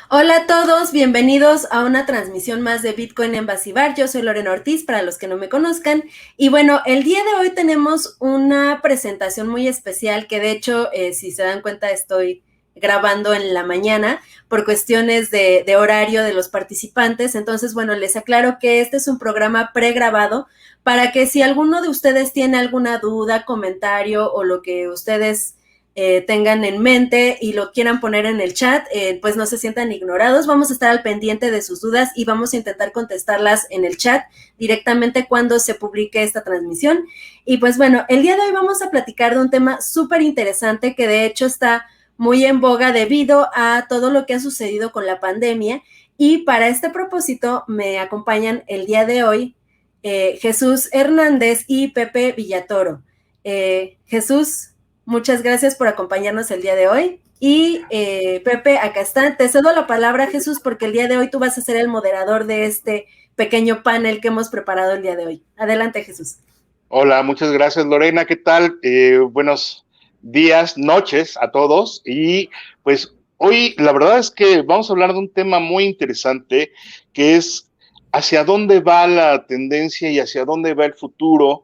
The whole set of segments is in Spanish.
Hola a todos, bienvenidos a una transmisión más de Bitcoin en Basibar. Yo soy Lorena Ortiz, para los que no me conozcan. Y bueno, el día de hoy tenemos una presentación muy especial que de hecho, si se dan cuenta, estoy grabando en la mañana por cuestiones de horario de los participantes. Entonces, bueno, les aclaro que este es un programa pregrabado para que si alguno de ustedes tiene alguna duda, comentario o lo que ustedes tengan en mente y lo quieran poner en el chat, pues no se sientan ignorados. Vamos a estar al pendiente de sus dudas y vamos a intentar contestarlas en el chat directamente cuando se publique esta transmisión. Y pues bueno, el día de hoy vamos a platicar de un tema súper interesante que de hecho está muy en boga debido a todo lo que ha sucedido con la pandemia. Y para este propósito me acompañan el día de hoy Jesús Hernández y Pepe Villatoro. Jesús, muchas gracias por acompañarnos el día de hoy. Y Pepe, acá está. Te cedo la palabra, Jesús, porque el día de hoy tú vas a ser el moderador de este pequeño panel que hemos preparado el día de hoy. Adelante, Jesús. Hola, muchas gracias Lorena, ¿qué tal? Buenos días, noches a todos. Y pues hoy la verdad es que vamos a hablar de un tema muy interesante que es hacia dónde va la tendencia y hacia dónde va el futuro,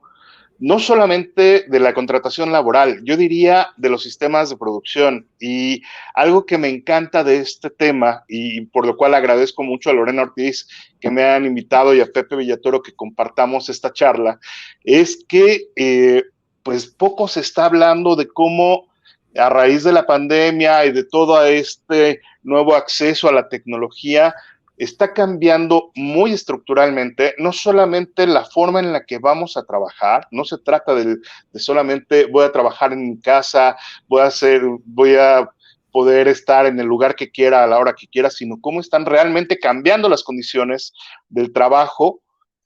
no solamente de la contratación laboral, yo diría de los sistemas de producción. Y algo que me encanta de este tema y por lo cual agradezco mucho a Lorena Ortiz que me han invitado y a Pepe Villatoro que compartamos esta charla, es que pues poco se está hablando de cómo a raíz de la pandemia y de todo este nuevo acceso a la tecnología, está cambiando muy estructuralmente, no solamente la forma en la que vamos a trabajar, no se trata de solamente voy a trabajar en mi casa, voy a poder estar en el lugar que quiera a la hora que quiera, sino cómo están realmente cambiando las condiciones del trabajo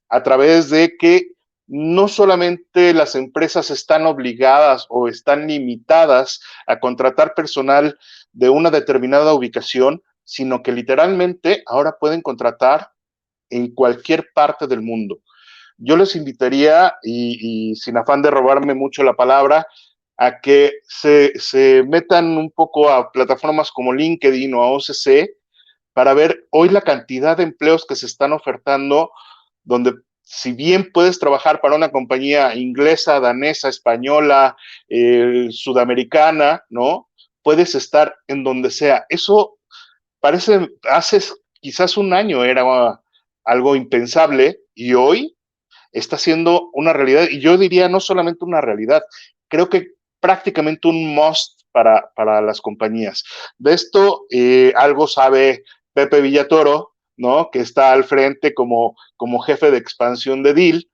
a través de que no solamente las empresas están obligadas o están limitadas a contratar personal de una determinada ubicación, sino que literalmente ahora pueden contratar en cualquier parte del mundo. Yo les invitaría, y sin afán de robarme mucho la palabra, a que se metan un poco a plataformas como LinkedIn o a OCC para ver hoy la cantidad de empleos que se están ofertando, donde si bien puedes trabajar para una compañía inglesa, danesa, española, sudamericana, ¿no? Puedes estar en donde sea. Eso parece, hace quizás un año era algo impensable y hoy está siendo una realidad. Y yo diría no solamente una realidad, creo que prácticamente un must para las compañías. De esto algo sabe Pepe Villatoro, ¿no? Que está al frente como jefe de expansión de Deal,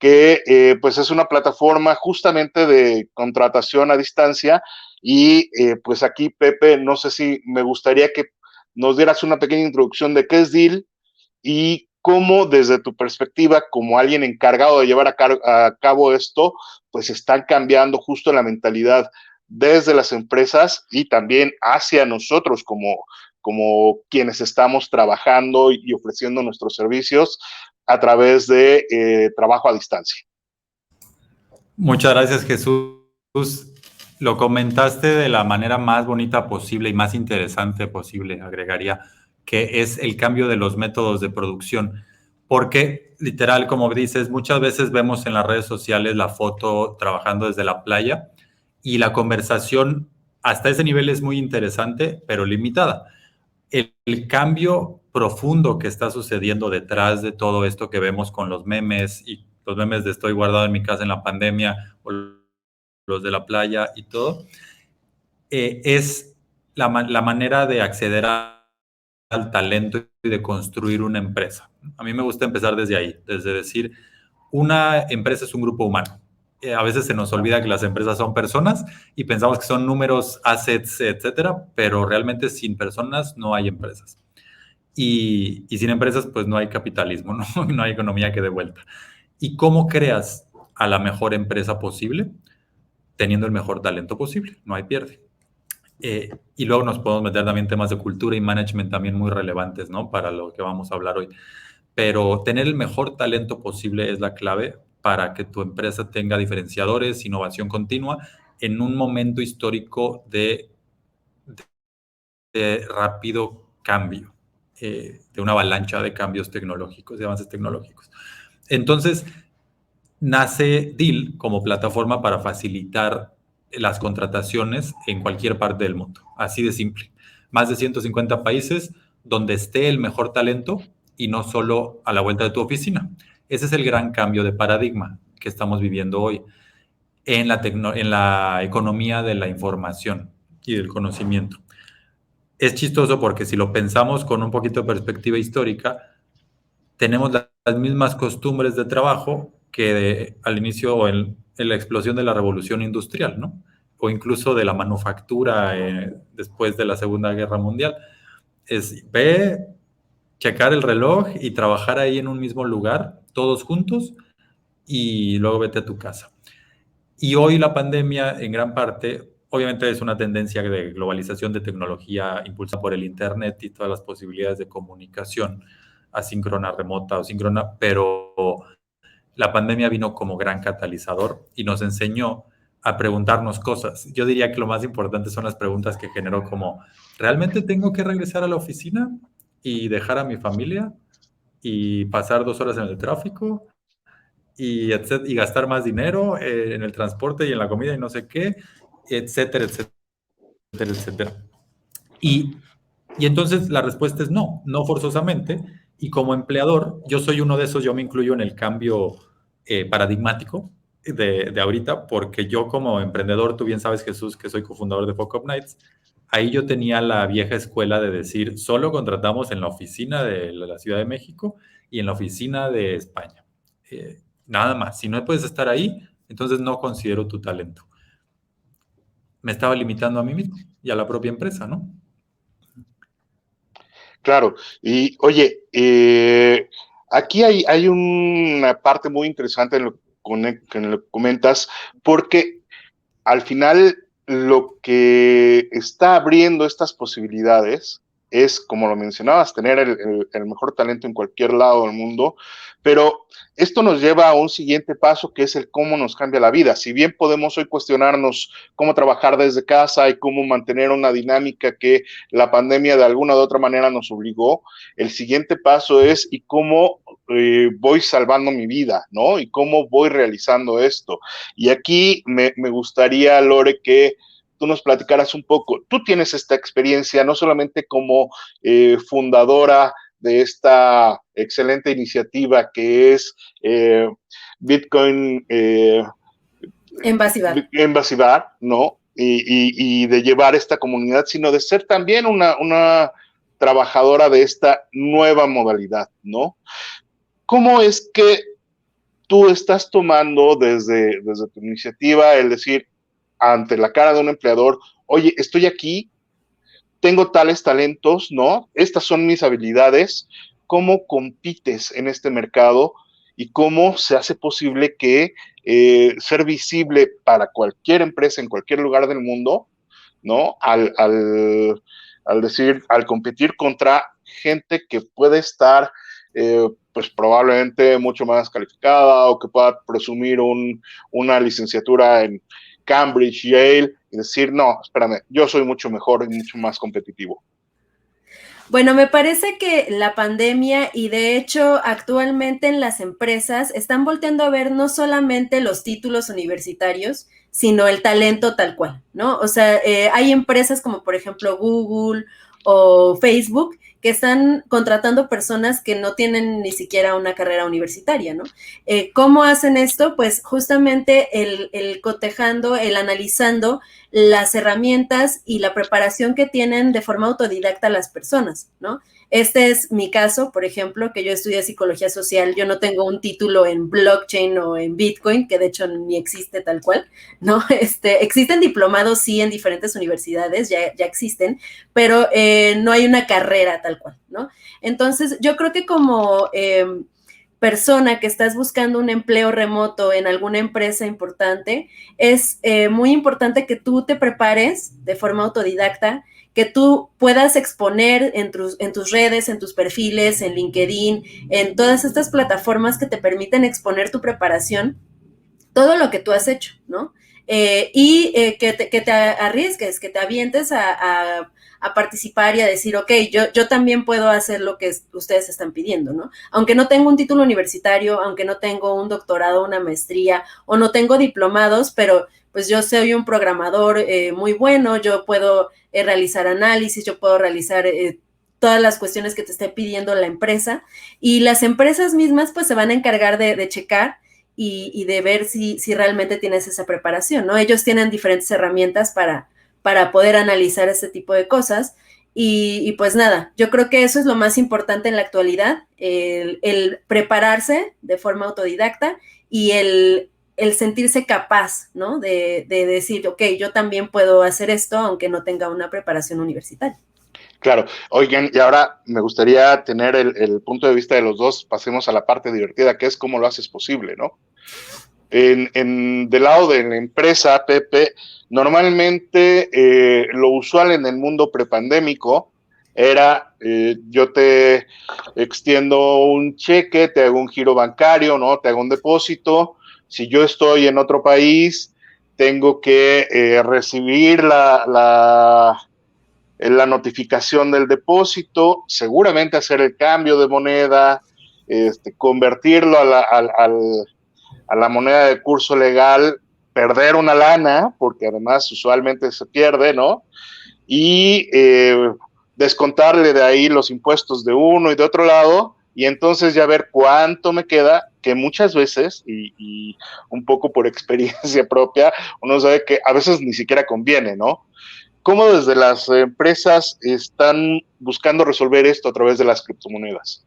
que pues es una plataforma justamente de contratación a distancia. Y pues aquí, Pepe, no sé si me gustaría que nos dieras una pequeña introducción de qué es Deal y cómo desde tu perspectiva, como alguien encargado de llevar a cabo esto, pues están cambiando justo la mentalidad desde las empresas y también hacia nosotros como quienes estamos trabajando y ofreciendo nuestros servicios a través de trabajo a distancia. Muchas gracias, Jesús. Lo comentaste de la manera más bonita posible y más interesante posible, agregaría, que es el cambio de los métodos de producción. Porque, literal, como dices, muchas veces vemos en las redes sociales la foto trabajando desde la playa y la conversación hasta ese nivel es muy interesante, pero limitada. El cambio profundo que está sucediendo detrás de todo esto que vemos con los memes y los memes de estoy guardado en mi casa en la pandemia o los de la playa y todo, es la manera de acceder al talento y de construir una empresa. A mí me gusta empezar desde ahí, desde decir, una empresa es un grupo humano. A veces se nos olvida que las empresas son personas y pensamos que son números, assets, etcétera, pero realmente sin personas no hay empresas. Y sin empresas, pues no hay capitalismo, ¿no? No hay economía que dé vuelta. ¿Y cómo creas a la mejor empresa posible? Teniendo el mejor talento posible, no hay pierde. Y luego nos podemos meter también temas de cultura y management también muy relevantes, ¿no? Para lo que vamos a hablar hoy. Pero tener el mejor talento posible es la clave para que tu empresa tenga diferenciadores, innovación continua en un momento histórico de rápido cambio, de una avalancha de cambios tecnológicos, de avances tecnológicos. Entonces, nace Deel como plataforma para facilitar las contrataciones en cualquier parte del mundo, así de simple. Más de 150 países donde esté el mejor talento y no solo a la vuelta de tu oficina. Ese es el gran cambio de paradigma que estamos viviendo hoy en la economía de la información y del conocimiento. Es chistoso porque si lo pensamos con un poquito de perspectiva histórica, tenemos las mismas costumbres de trabajo que al inicio o en la explosión de la revolución industrial, ¿no? O incluso de la manufactura después de la Segunda Guerra Mundial. Es checar el reloj y trabajar ahí en un mismo lugar, todos juntos, y luego vete a tu casa. Y hoy la pandemia, en gran parte, obviamente es una tendencia de globalización de tecnología impulsada por el Internet y todas las posibilidades de comunicación asíncrona, remota o síncrona, pero la pandemia vino como gran catalizador y nos enseñó a preguntarnos cosas. Yo diría que lo más importante son las preguntas que generó como, ¿realmente tengo que regresar a la oficina y dejar a mi familia y pasar 2 horas en el tráfico y gastar más dinero en el transporte y en la comida y no sé qué, etcétera, etcétera, etcétera? Y entonces la respuesta es no, no forzosamente. Y como empleador, yo soy uno de esos, yo me incluyo en el cambio paradigmático de ahorita, porque yo como emprendedor, tú bien sabes, Jesús, que soy cofundador de Fuck Up Nights, ahí yo tenía la vieja escuela de decir, solo contratamos en la oficina de la Ciudad de México y en la oficina de España. Nada más, si no puedes estar ahí, entonces no considero tu talento. Me estaba limitando a mí mismo y a la propia empresa, ¿no? Claro, y oye, aquí hay una parte muy interesante en lo que comentas, porque al final lo que está abriendo estas posibilidades es, como lo mencionabas, tener el mejor talento en cualquier lado del mundo, pero esto nos lleva a un siguiente paso que es el cómo nos cambia la vida. Si bien podemos hoy cuestionarnos cómo trabajar desde casa y cómo mantener una dinámica que la pandemia de alguna u otra manera nos obligó, el siguiente paso es y cómo voy salvando mi vida, ¿no? Y cómo voy realizando esto. Y aquí me gustaría, Lore, que tú nos platicaras un poco. Tú tienes esta experiencia no solamente como fundadora de esta excelente iniciativa que es Bitcoin Envasivar, ¿no? Y de llevar esta comunidad, sino de ser también una trabajadora de esta nueva modalidad, ¿no? ¿Cómo es que tú estás tomando desde tu iniciativa el decir ante la cara de un empleador, oye, estoy aquí, tengo tales talentos, ¿no? Estas son mis habilidades. ¿Cómo compites en este mercado y cómo se hace posible que ser visible para cualquier empresa en cualquier lugar del mundo, ¿no? Al decir, al competir contra gente que puede estar pues probablemente mucho más calificada o que pueda presumir una licenciatura en Cambridge, Yale, y decir, no, espérame, yo soy mucho mejor y mucho más competitivo. Bueno, me parece que la pandemia y de hecho actualmente en las empresas están volteando a ver no solamente los títulos universitarios, sino el talento tal cual, ¿no? O sea, hay empresas como por ejemplo Google o Facebook que están contratando personas que no tienen ni siquiera una carrera universitaria, ¿no? ¿Cómo hacen esto? Pues justamente el cotejando, el analizando las herramientas y la preparación que tienen de forma autodidacta las personas, ¿no? Este es mi caso, por ejemplo, que yo estudié psicología social, yo no tengo un título en blockchain o en Bitcoin, que de hecho ni existe tal cual, ¿no? Existen diplomados, sí, en diferentes universidades, ya existen, pero no hay una carrera tal cual, ¿no? Entonces, yo creo que como persona que estás buscando un empleo remoto en alguna empresa importante, es muy importante que tú te prepares de forma autodidacta, que tú puedas exponer en tus redes, en tus perfiles, en LinkedIn, en todas estas plataformas que te permiten exponer tu preparación, todo lo que tú has hecho, ¿no? que te arriesgues, que te avientes a participar y a decir, ok, yo también puedo hacer lo que ustedes están pidiendo, ¿no? Aunque no tengo un título universitario, aunque no tengo un doctorado, una maestría, o no tengo diplomados, pero pues yo soy un programador muy bueno, yo puedo realizar análisis, yo puedo realizar todas las cuestiones que te esté pidiendo la empresa, y las empresas mismas pues se van a encargar de checar y de ver si realmente tienes esa preparación, ¿no? Ellos tienen diferentes herramientas para poder analizar este tipo de cosas. Y pues nada, yo creo que eso es lo más importante en la actualidad, el prepararse de forma autodidacta y el sentirse capaz, ¿no? De decir, ok, yo también puedo hacer esto aunque no tenga una preparación universitaria. Claro, oigan, y ahora me gustaría tener el punto de vista de los dos. Pasemos a la parte divertida, que es cómo lo haces posible, ¿no? Del lado de la empresa, Pepe, normalmente lo usual en el mundo prepandémico era yo te extiendo un cheque, te hago un giro bancario, ¿no? Te hago un depósito. Si yo estoy en otro país, tengo que recibir la notificación del depósito, seguramente hacer el cambio de moneda, convertirlo a la moneda de curso legal, perder una lana, porque además usualmente se pierde, ¿no? Y descontarle de ahí los impuestos de uno y de otro lado, y entonces ya ver cuánto me queda, que muchas veces, y un poco por experiencia propia, uno sabe que a veces ni siquiera conviene, ¿no? ¿Cómo desde las empresas están buscando resolver esto a través de las criptomonedas?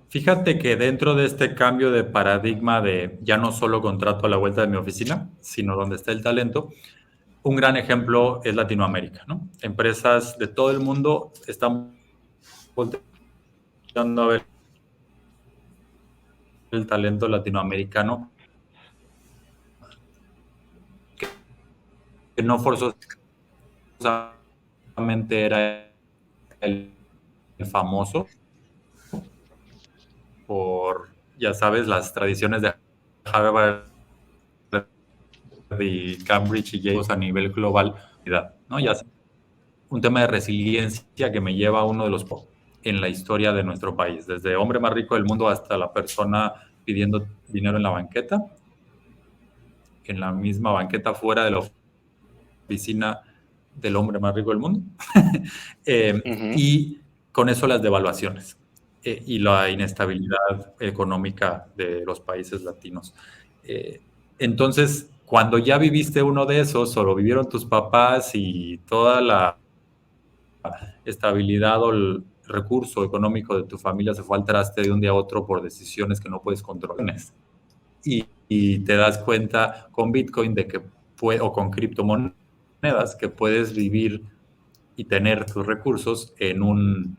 Fíjate que dentro de este cambio de paradigma de ya no solo contrato a la vuelta de mi oficina, sino donde está el talento, un gran ejemplo es Latinoamérica, ¿no? Empresas de todo el mundo están volteando a ver el talento latinoamericano que no forzosamente era el famoso por, ya sabes, las tradiciones de Harvard y Cambridge y Yale a nivel global, ¿no? Ya un tema de resiliencia que me lleva a uno de los en la historia de nuestro país, desde hombre más rico del mundo hasta la persona pidiendo dinero en la banqueta, en la misma banqueta fuera de la oficina del hombre más rico del mundo. Y con eso las devaluaciones y la inestabilidad económica de los países latinos. Entonces, cuando ya viviste uno de esos, o lo vivieron tus papás y toda la estabilidad o el recurso económico de tu familia se fue al traste de un día a otro por decisiones que no puedes controlar. Y te das cuenta con Bitcoin de que o con criptomonedas que puedes vivir y tener tus recursos en una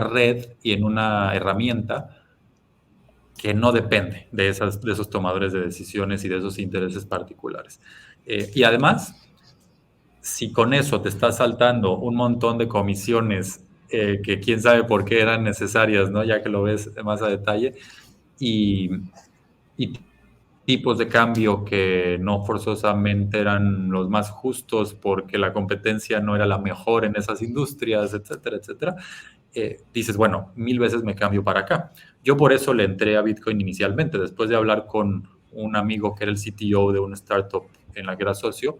red y en una herramienta que no depende de esos tomadores de decisiones y de esos intereses particulares. Y además, si con eso te estás saltando un montón de comisiones que quién sabe por qué eran necesarias, ¿no? Ya que lo ves más a detalle, y tipos de cambio que no forzosamente eran los más justos porque la competencia no era la mejor en esas industrias, etcétera, etcétera, dices, bueno, 1000 veces me cambio para acá. Yo por eso le entré a Bitcoin inicialmente, después de hablar con un amigo que era el CTO de una startup en la que era socio,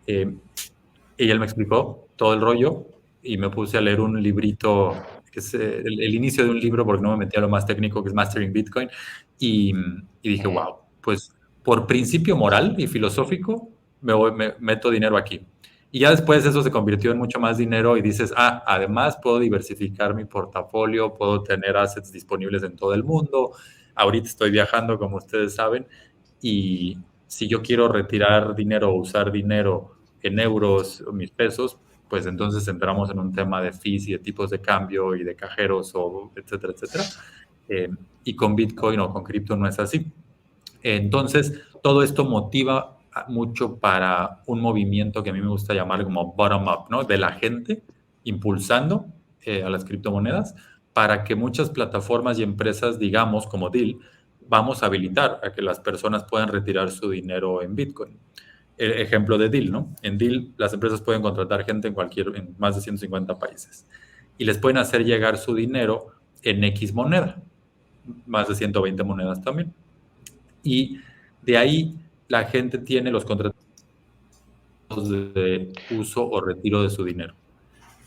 y él me explicó todo el rollo y me puse a leer un librito, que es el inicio de un libro, porque no me metí a lo más técnico, que es Mastering Bitcoin, y dije, wow, pues por principio moral y filosófico me meto dinero aquí. Y ya después eso se convirtió en mucho más dinero y dices, además puedo diversificar mi portafolio, puedo tener assets disponibles en todo el mundo. Ahorita estoy viajando, como ustedes saben, y si yo quiero retirar dinero o usar dinero en euros o mis pesos, pues entonces entramos en un tema de fees y de tipos de cambio y de cajeros, o etcétera, etcétera. Y con Bitcoin o con cripto no es así. Entonces, todo esto motiva mucho para un movimiento que a mí me gusta llamar como bottom-up, ¿no? De la gente impulsando a las criptomonedas para que muchas plataformas y empresas, digamos, como Deal, vamos a habilitar a que las personas puedan retirar su dinero en Bitcoin. El ejemplo de Deal, ¿no? En Deal las empresas pueden contratar gente en más de 150 países y les pueden hacer llegar su dinero en X moneda, más de 120 monedas también. Y de ahí la gente tiene los contratos de uso o retiro de su dinero.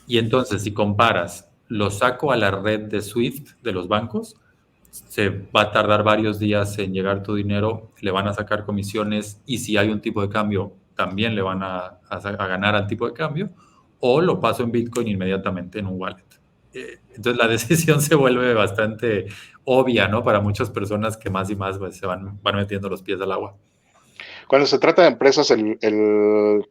Y entonces, si comparas, lo saco a la red de SWIFT de los bancos, se va a tardar varios días en llegar tu dinero, le van a sacar comisiones y si hay un tipo de cambio, también le van a ganar al tipo de cambio, o lo paso en Bitcoin inmediatamente en un wallet. Entonces la decisión se vuelve bastante obvia, ¿no? Para muchas personas que más y más pues, se van metiendo los pies al agua. Cuando se trata de empresas, el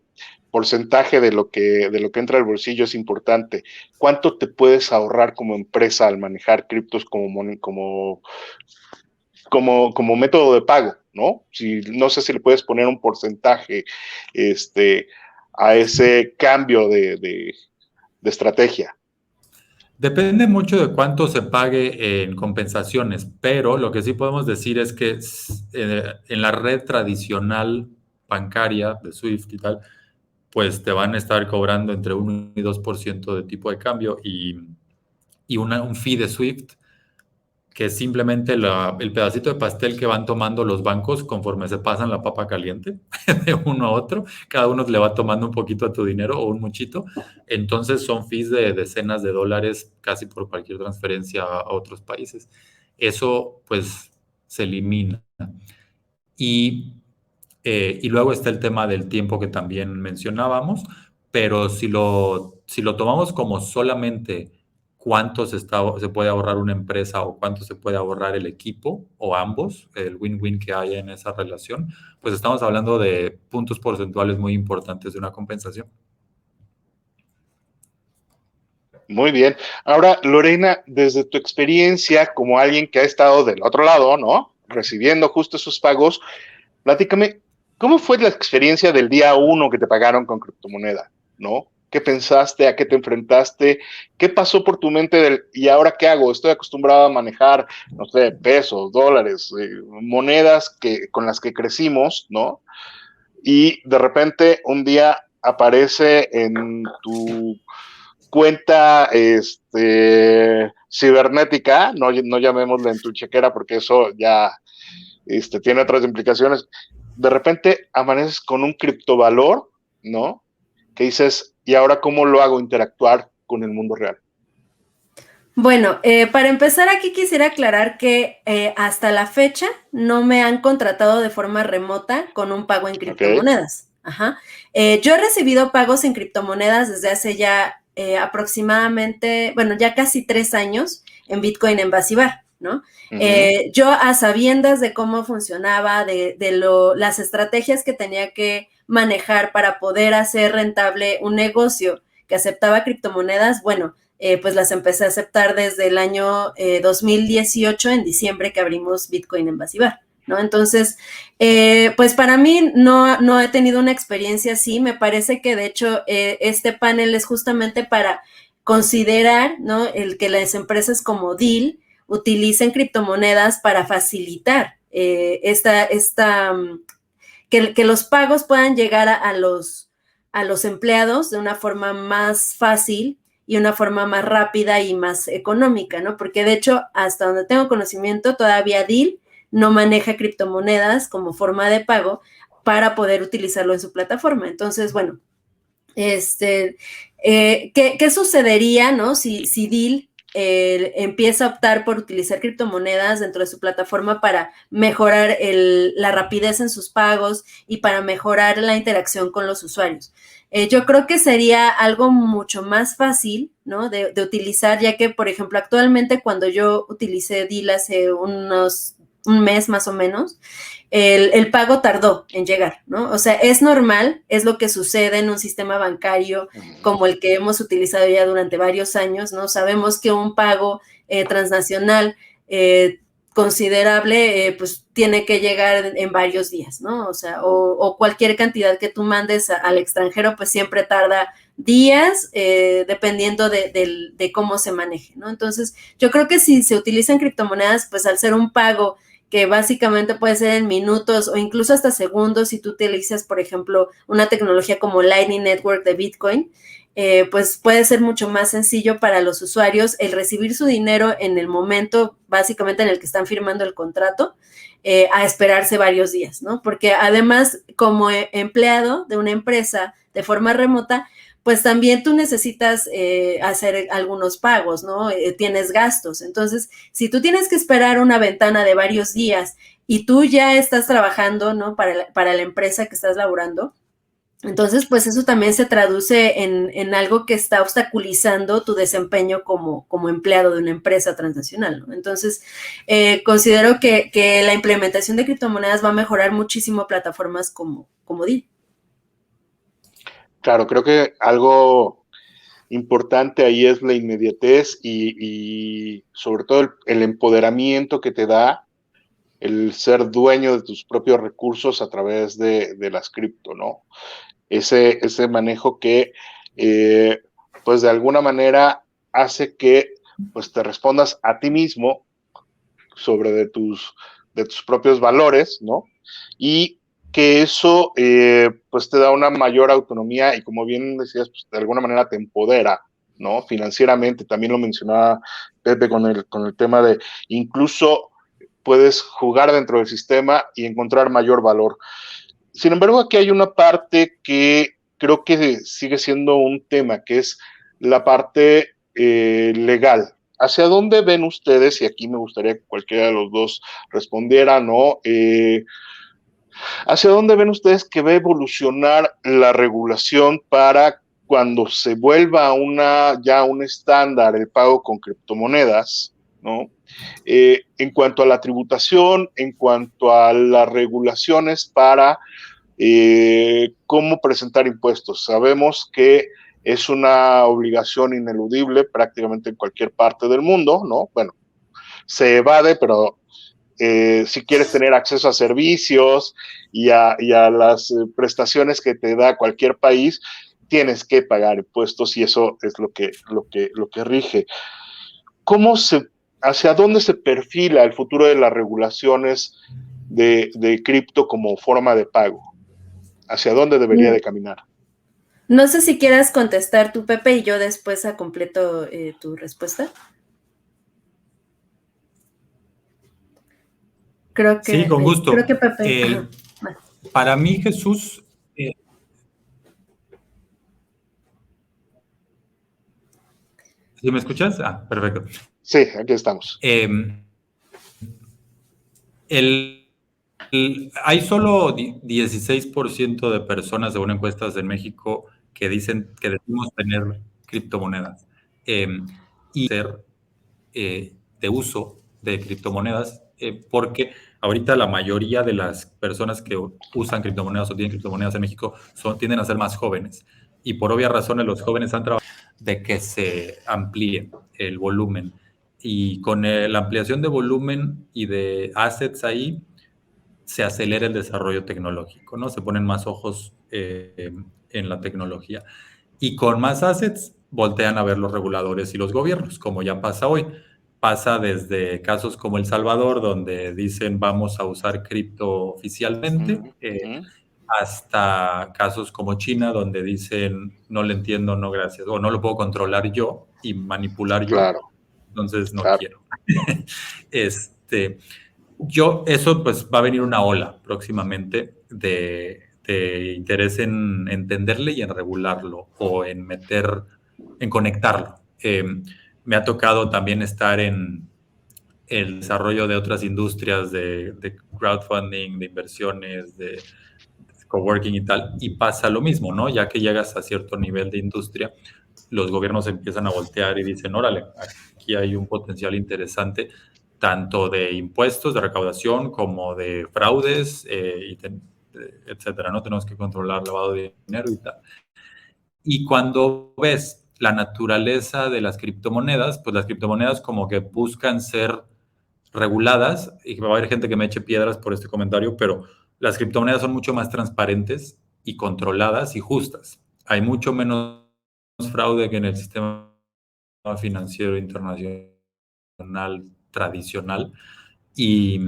porcentaje de lo que entra al bolsillo es importante. ¿Cuánto te puedes ahorrar como empresa al manejar criptos como método de pago, ¿no? No sé si le puedes poner un porcentaje a ese cambio de estrategia. Depende mucho de cuánto se pague en compensaciones, pero lo que sí podemos decir es que en la red tradicional bancaria de SWIFT y tal, pues te van a estar cobrando entre 1 y 2% de tipo de cambio y un fee de SWIFT, que es simplemente el pedacito de pastel que van tomando los bancos conforme se pasan la papa caliente de uno a otro. Cada uno le va tomando un poquito a tu dinero o un muchito. Entonces son fees de decenas de dólares casi por cualquier transferencia a otros países. Eso pues se elimina. Y luego está el tema del tiempo que también mencionábamos, pero si lo tomamos como solamente cuánto se puede ahorrar una empresa o cuánto se puede ahorrar el equipo o ambos, el win-win que haya en esa relación, pues estamos hablando de puntos porcentuales muy importantes de una compensación. Muy bien. Ahora, Lorena, desde tu experiencia como alguien que ha estado del otro lado, ¿no? Recibiendo justo esos pagos, platícame, ¿cómo fue la experiencia del día 1 que te pagaron con criptomoneda? ¿No? ¿Qué pensaste? ¿A qué te enfrentaste? ¿Qué pasó por tu mente y ahora qué hago? Estoy acostumbrado a manejar, no sé, pesos, dólares, monedas con las que crecimos, ¿no? Y de repente un día aparece en tu cuenta cibernética, no llamémosla en tu chequera porque eso ya tiene otras implicaciones. De repente amaneces con un criptovalor, ¿no? Que dices, ¿y ahora cómo lo hago interactuar con el mundo real? Bueno, para empezar aquí quisiera aclarar que hasta la fecha no me han contratado de forma remota con un pago en criptomonedas. Okay. Ajá. Yo he recibido pagos en criptomonedas desde hace ya aproximadamente, bueno, ya casi 3 años en Bitcoin en Basibar, ¿no? Yo a sabiendas de cómo funcionaba, las estrategias que tenía que manejar para poder hacer rentable un negocio que aceptaba criptomonedas, bueno, pues las empecé a aceptar desde el año 2018, en diciembre, que abrimos Bitcoin en Basibar, ¿no? Entonces, pues para mí no he tenido una experiencia así. Me parece que de hecho este panel es justamente para considerar, ¿no?, el que las empresas como Deal utilicen criptomonedas para facilitar que los pagos puedan llegar a los empleados de una forma más fácil y una forma más rápida y más económica, ¿no? Porque de hecho, hasta donde tengo conocimiento, todavía Deal no maneja criptomonedas como forma de pago para poder utilizarlo en su plataforma. Entonces, bueno, ¿qué sucedería, ¿no?, si Deal empieza a optar por utilizar criptomonedas dentro de su plataforma para mejorar la rapidez en sus pagos y para mejorar la interacción con los usuarios? Yo creo que sería algo mucho más fácil, ¿no?, de utilizar, ya que, por ejemplo, actualmente cuando yo utilicé Deal hace un mes más o menos, el pago tardó en llegar, ¿no? O sea, es normal, es lo que sucede en un sistema bancario como el que hemos utilizado ya durante varios años, ¿no? Sabemos que un pago transnacional considerable, pues tiene que llegar en varios días, ¿no? O sea, o cualquier cantidad que tú mandes al extranjero, pues siempre tarda días, dependiendo de cómo se maneje, ¿no? Entonces, yo creo que si se utilizan criptomonedas, pues al ser un pago que básicamente puede ser en minutos o incluso hasta segundos si tú utilizas, por ejemplo, una tecnología como Lightning Network de Bitcoin. Pues puede ser mucho más sencillo para los usuarios el recibir su dinero en el momento básicamente en el que están firmando el contrato, a esperarse varios días, ¿no? Porque además, como empleado de una empresa de forma remota, pues también tú necesitas hacer algunos pagos, ¿no? Tienes gastos. Entonces, si tú tienes que esperar una ventana de varios días y tú ya estás trabajando, ¿no? Para la empresa que estás laborando, entonces, pues eso también se traduce en algo que está obstaculizando tu desempeño como empleado de una empresa transnacional, ¿no? Entonces, considero que la implementación de criptomonedas va a mejorar muchísimo plataformas como DIL. Claro, creo que algo importante ahí es la inmediatez y sobre todo el empoderamiento que te da el ser dueño de tus propios recursos a través de las cripto, ¿no? Ese manejo que, pues de alguna manera hace que pues te respondas a ti mismo sobre de tus propios valores, ¿no? Y que eso pues te da una mayor autonomía y como bien decías, pues de alguna manera te empodera, ¿no? Financieramente, también lo mencionaba Pepe con el tema de incluso puedes jugar dentro del sistema y encontrar mayor valor. Sin embargo, aquí hay una parte que creo que sigue siendo un tema, que es la parte legal. ¿Hacia dónde ven ustedes? Y aquí me gustaría que cualquiera de los dos respondiera, ¿no? ¿Hacia dónde ven ustedes que va a evolucionar la regulación para cuando se vuelva ya un estándar el pago con criptomonedas, ¿no? En cuanto a la tributación, en cuanto a las regulaciones para cómo presentar impuestos. Sabemos que es una obligación ineludible prácticamente en cualquier parte del mundo, ¿no? Bueno, se evade, pero si quieres tener acceso a servicios y a las prestaciones que te da cualquier país, tienes que pagar impuestos y eso es lo que rige. ¿Hacia dónde se perfila el futuro de las regulaciones de cripto como forma de pago? ¿Hacia dónde debería de caminar? No sé si quieras contestar tú, Pepe, y yo después completo tu respuesta. Sí, con gusto. Creo que Pepe. Para mí, Jesús, ¿sí me escuchas? Ah, perfecto. Sí, aquí estamos. Hay solo 16% de personas, según encuestas en México, que dicen que decimos tener criptomonedas y ser de uso de criptomonedas, porque ahorita la mayoría de las personas que usan criptomonedas o tienen criptomonedas en México tienden a ser más jóvenes. Y por obvias razones los jóvenes han trabajado de que se amplíe el volumen. Y con la ampliación de volumen y de assets ahí, se acelera el desarrollo tecnológico, ¿no? Se ponen más ojos en la tecnología. Y con más assets, voltean a ver los reguladores y los gobiernos, como ya pasa hoy. Pasa desde casos como El Salvador, donde dicen vamos a usar cripto oficialmente, hasta casos como China, donde dicen no le entiendo, no gracias, o no lo puedo controlar yo y manipular yo, claro, entonces no quiero. Eso pues va a venir una ola próximamente de interés en entenderle y en regularlo o en conectarlo. Me ha tocado también estar en el desarrollo de otras industrias de crowdfunding, de inversiones, de coworking y tal, y pasa lo mismo, ¿no? Ya que llegas a cierto nivel de industria, los gobiernos empiezan a voltear y dicen, órale, aquí hay un potencial interesante, tanto de impuestos, de recaudación, como de fraudes, etcétera, ¿no? Tenemos que controlar lavado de dinero y tal. Y cuando ves la naturaleza de las criptomonedas, pues las criptomonedas como que buscan ser reguladas, y va a haber gente que me eche piedras por este comentario, pero las criptomonedas son mucho más transparentes y controladas y justas. Hay mucho menos fraude que en el sistema financiero internacional tradicional y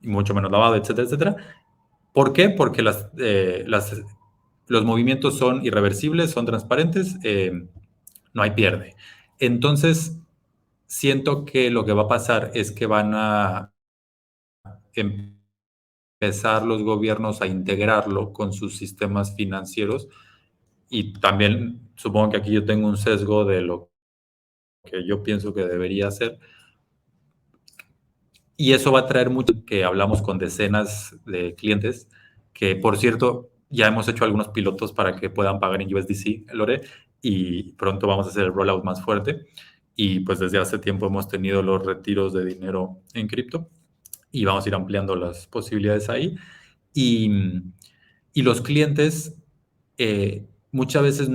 mucho menos lavado, etcétera, etcétera. ¿Por qué? Porque los movimientos son irreversibles, son transparentes, no hay pierde. Entonces, siento que lo que va a pasar es que van a empezar los gobiernos a integrarlo con sus sistemas financieros, y también supongo que aquí yo tengo un sesgo de lo que yo pienso que debería hacer, y eso va a traer mucho, que hablamos con decenas de clientes, que por cierto ya hemos hecho algunos pilotos para que puedan pagar en USDC, Lore, y pronto vamos a hacer el rollout más fuerte, y pues desde hace tiempo hemos tenido los retiros de dinero en cripto, y vamos a ir ampliando las posibilidades ahí. Y, y los clientes muchas veces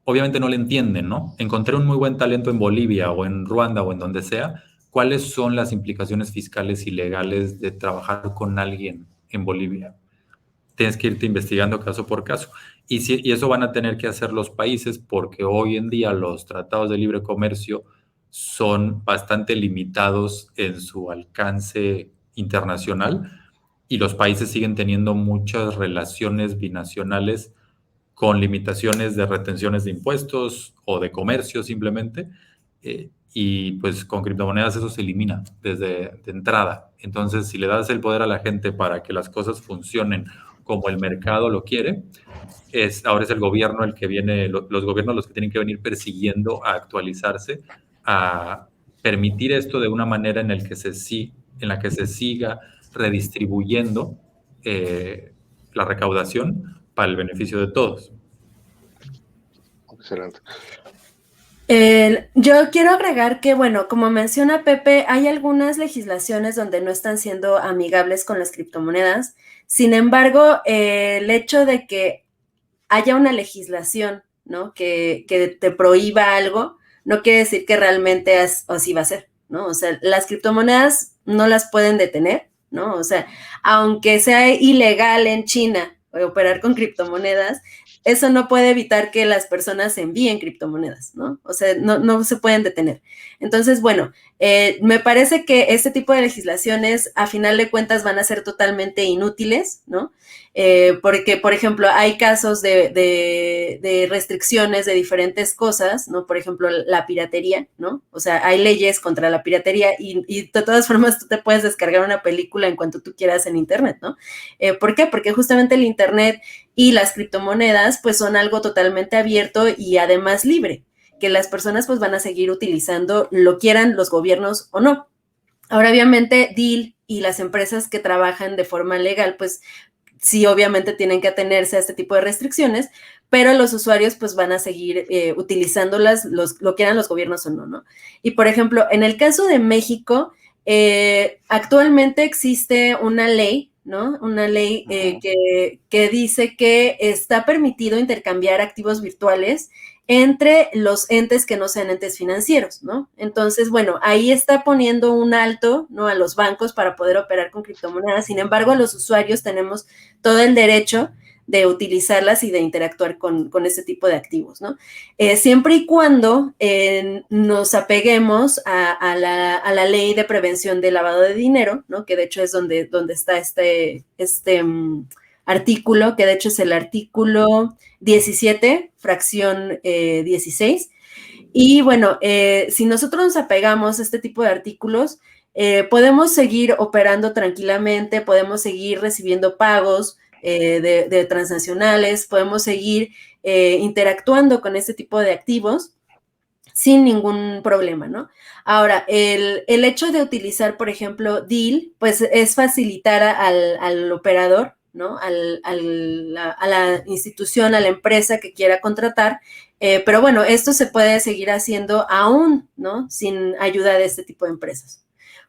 obviamente no le entienden, ¿no? Encontré un muy buen talento en Bolivia o en Ruanda o en donde sea. ¿Cuáles son las implicaciones fiscales y legales de trabajar con alguien en Bolivia? Tienes que irte investigando caso por caso. Y eso van a tener que hacer los países, porque hoy en día los tratados de libre comercio son bastante limitados en su alcance internacional, y los países siguen teniendo muchas relaciones binacionales con limitaciones de retenciones de impuestos o de comercio simplemente, y pues con criptomonedas eso se elimina desde de entrada. Entonces, si le das el poder a la gente para que las cosas funcionen como el mercado lo quiere, ahora es el gobierno el que viene, los gobiernos los que tienen que venir persiguiendo a actualizarse, a permitir esto de una manera en la que se siga redistribuyendo la recaudación para el beneficio de todos. Excelente. Yo quiero agregar que, bueno, como menciona Pepe, hay algunas legislaciones donde no están siendo amigables con las criptomonedas. Sin embargo, el hecho de que haya una legislación, ¿no? Que te prohíba algo, no quiere decir que realmente así va a ser, ¿no? O sea, las criptomonedas no las pueden detener, ¿no? O sea, aunque sea ilegal en China operar con criptomonedas, eso no puede evitar que las personas envíen criptomonedas, ¿no? O sea, no se pueden detener. Entonces, bueno, me parece que este tipo de legislaciones, a final de cuentas, van a ser totalmente inútiles, ¿no? Porque, por ejemplo, hay casos de restricciones de diferentes cosas, ¿no? Por ejemplo, la piratería, ¿no? O sea, hay leyes contra la piratería y de todas formas tú te puedes descargar una película en cuanto tú quieras en Internet, ¿no? ¿Por qué? Porque justamente el Internet y las criptomonedas pues son algo totalmente abierto y además libre, que las personas pues van a seguir utilizando, lo quieran los gobiernos o no. Ahora, obviamente, DIL y las empresas que trabajan de forma legal, pues sí, obviamente tienen que atenerse a este tipo de restricciones, pero los usuarios pues van a seguir utilizándolas, lo quieran los gobiernos o no, ¿no? Y, por ejemplo, en el caso de México, actualmente existe una ley, ¿no? Una ley que dice que está permitido intercambiar activos virtuales entre los entes que no sean entes financieros, ¿no? Entonces, bueno, ahí está poniendo un alto, ¿no? A los bancos para poder operar con criptomonedas. Sin embargo, los usuarios tenemos todo el derecho de utilizarlas y de interactuar con este tipo de activos, ¿no? Siempre y cuando nos apeguemos a la ley de prevención del lavado de dinero, ¿no? Que de hecho es donde está este artículo, que de hecho es el artículo 17, fracción 16. Y bueno, si nosotros nos apegamos a este tipo de artículos, podemos seguir operando tranquilamente, podemos seguir recibiendo pagos de transnacionales, podemos seguir interactuando con este tipo de activos sin ningún problema, ¿no? Ahora, el hecho de utilizar, por ejemplo, DIL, pues es facilitar al operador, ¿no? A la institución, a la empresa que quiera contratar, pero bueno, esto se puede seguir haciendo aún, ¿no? Sin ayuda de este tipo de empresas.